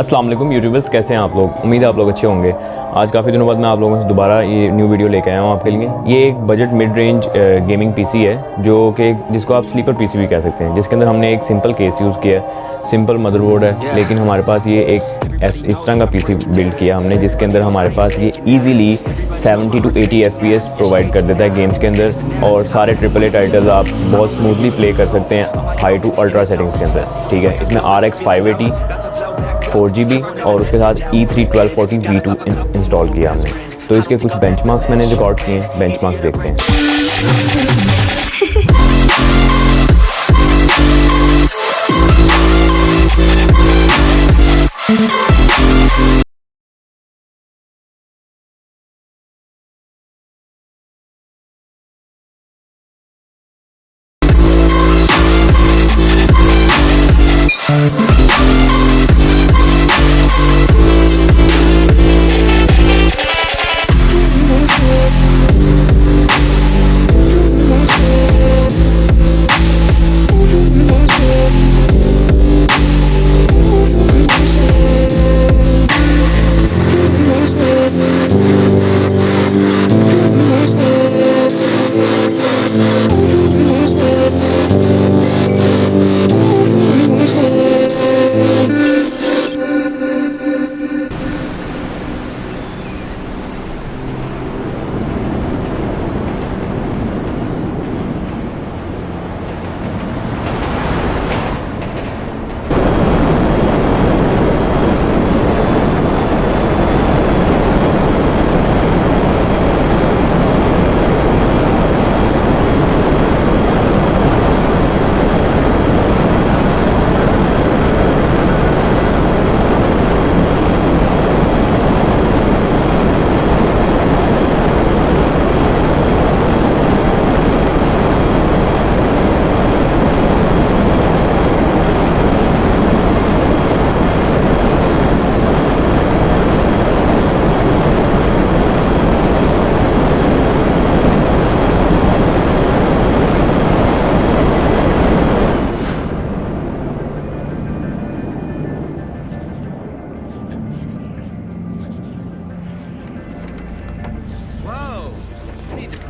अस्सलाम वालेकुम यूट्यूबर्स, कैसे हैं आप लोग। उम्मीद है आप लोग अच्छे होंगे। आज काफ़ी दिनों बाद मैं आप लोगों से दोबारा ये न्यू वीडियो लेके आया हूँ आपके लिए। ये एक budget mid range gaming PC है जो कि जिसको आप स्लीपर पीसी भी कह सकते हैं, जिसके अंदर हमने एक सिंपल केस यूज़ किया है, सिंपल मदरबोर्ड है, लेकिन हमारे पास ये एक इस तरह का पीसी बिल्ड किया हमने जिसके अंदर हमारे पास ये ईज़िली 70 to 80 FPS प्रोवाइड कर देता है गेम्स के अंदर, और सारे AAA टाइटल्स आप बहुत स्मूथली प्ले कर सकते हैं हाई टू अल्ट्रा सेटिंग्स के अंदर। ठीक है, इसमें RX 580 4GB और उसके साथ E3 1240 V2 इंस्टॉल किया हमने। तो इसके कुछ बेंचमार्क्स मैंने रिकॉर्ड किए हैं, बेंचमार्क्स देखते हैं।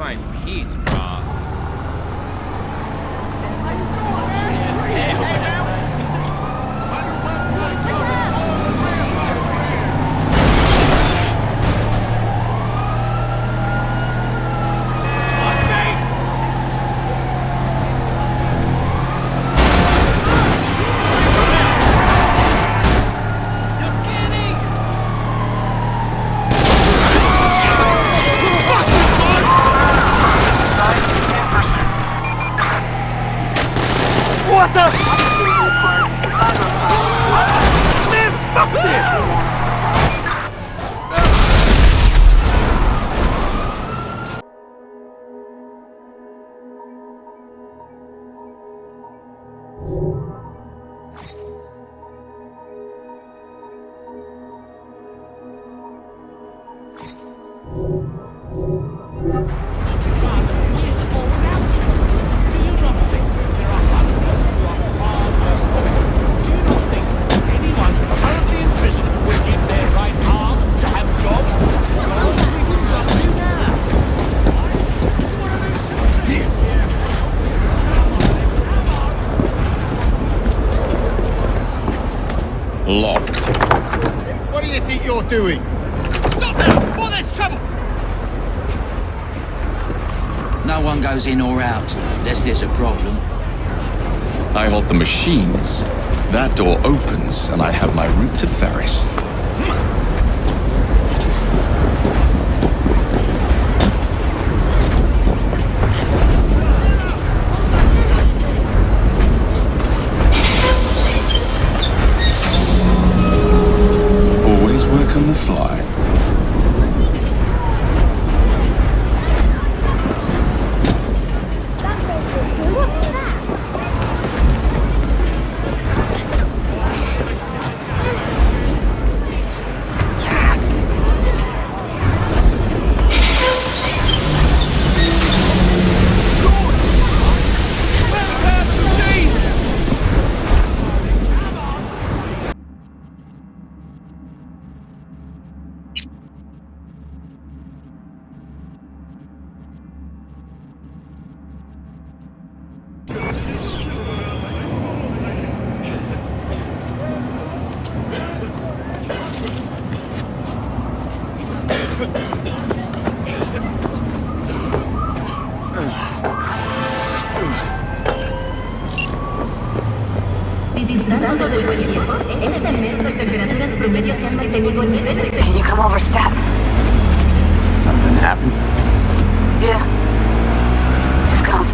Find peace, brah. What the? Man, fuck this! Locked. What do you think you're doing? Stop now! Before there's trouble! No one goes in or out unless there's a problem. I halt the machines. That door opens, and I have my route to Ferris. Always work on the fly. What's that? Can you come over, Stat? Something happened? Yeah. Just come.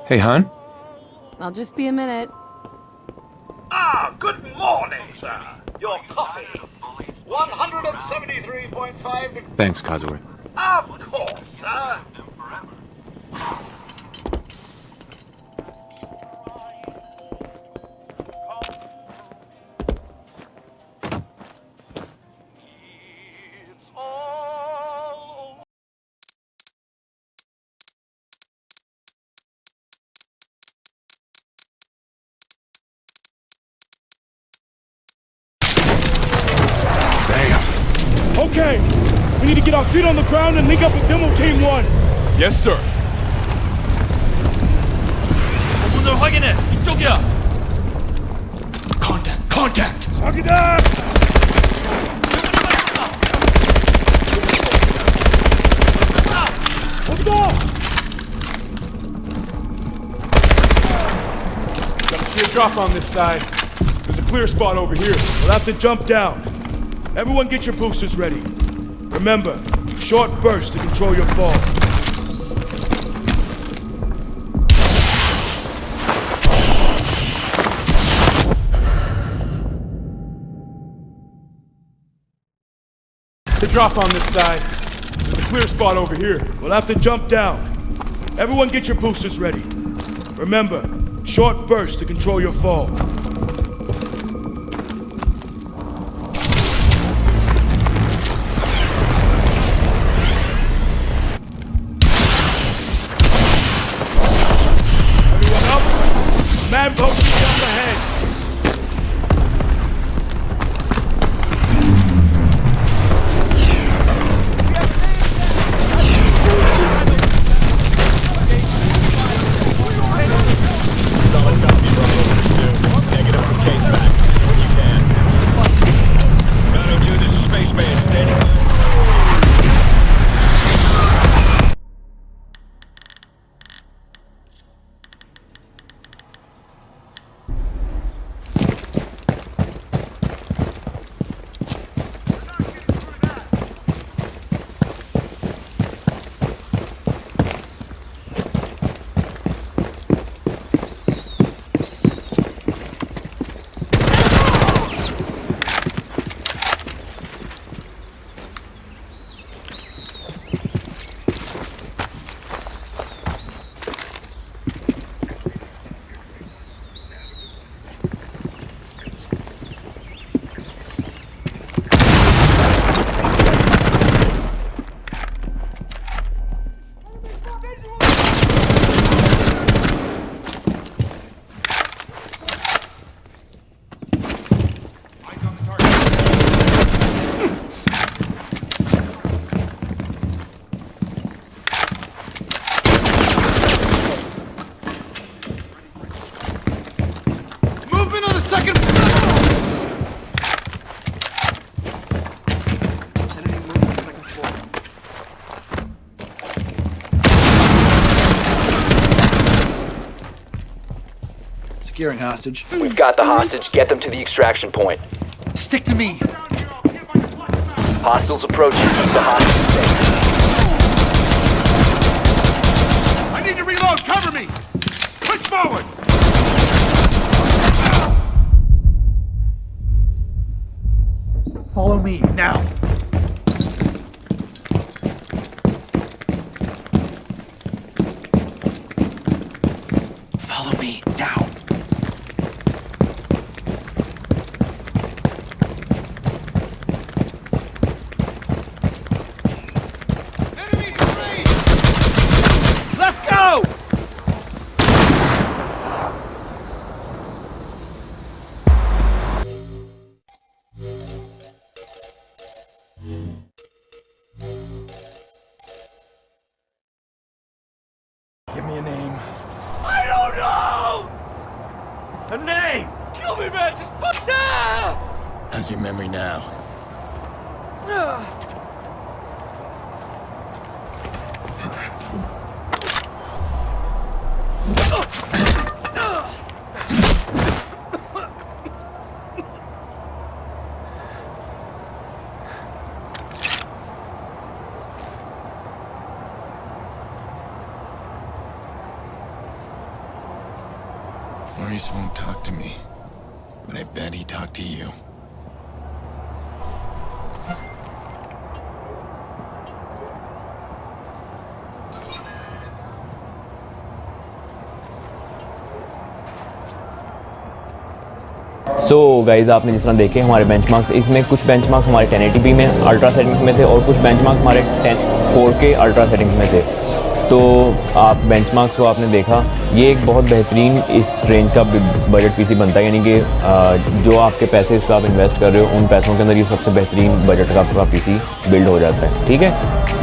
Hey, hon? I'll just be a minute. Ah, good morning, sir. Your coffee. 173.5 degrees. Thanks, Kazuo. Of course, sir. Okay, we need to get our feet on the ground and link up with Demo Team 1. Yes, sir. 문을 확인해. 이쪽이야. Contact! 자기다! 온다! Gonna see a drop on this side. There's a clear spot over here. We'll have to jump down. Everyone get your boosters ready. Remember, short burst to control your fall. The drop on this side. There's a clear spot over here. We'll have to jump down. Everyone get your boosters ready. Remember, short burst to control your fall. Man posted down the head. second. Securing hostage. We've got the hostage. Get them to the extraction point. Stick to me. Hostiles approaching. Keep the hostage safe. I need to reload. Cover me. Push forward. Follow me now. Follow me now. Let's go! Give me a name. I don't know! A name! Kill me, man! Just fuck that! How's your memory now? Maurice won't talk to me, but I bet he talked to you. So guys आपने जिस तरह देखे हमारे benchmarks, इसमें कुछ benchmarks हमारे 1080p में ultra settings में थे और कुछ बेंचमार्क्स हमारे 4K अल्ट्रा सेटिंग्स में थे। तो आप बेंचमार्क्स को आपने देखा, ये एक बहुत बेहतरीन इस रेंज का बजट पीसी बनता है, यानी कि जो आपके पैसे इस पर आप इन्वेस्ट कर रहे हो उन पैसों के अंदर ये सबसे बेहतरीन बजट का आपका पीसी बिल्ड हो जाता है। ठीक है,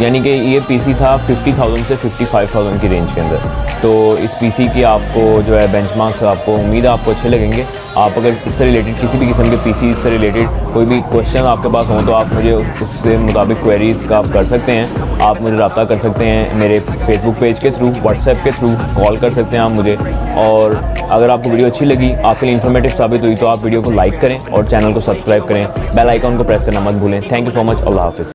यानी कि ये पीसी था 50,000 से 55,000 की रेंज के अंदर। तो इस पीसी की आपको जो है बेंचमार्क्स आपको उम्मीद है आपको अच्छे लगेंगे। आप अगर इससे रिलेटेड किसी भी किस्म के पीसी से रिलेटेड कोई भी क्वेश्चन आपके पास हो तो आप मुझे उससे मुताबिक क्वेरीज का आप कर सकते हैं। आप मुझे रब्ता कर सकते हैं मेरे फेसबुक पेज के थ्रू, व्हाट्सएप के थ्रू, कॉल कर सकते हैं आप मुझे। और अगर आपको वीडियो अच्छी लगी, आपके लिए इन्फॉर्मेटिव साबित हुई तो आप वीडियो को लाइक करें और चैनल को सब्सक्राइब करें। बेल आइकॉन को प्रेस करना मत भूलें। Thank you so much. अल्लाह हाफिज़।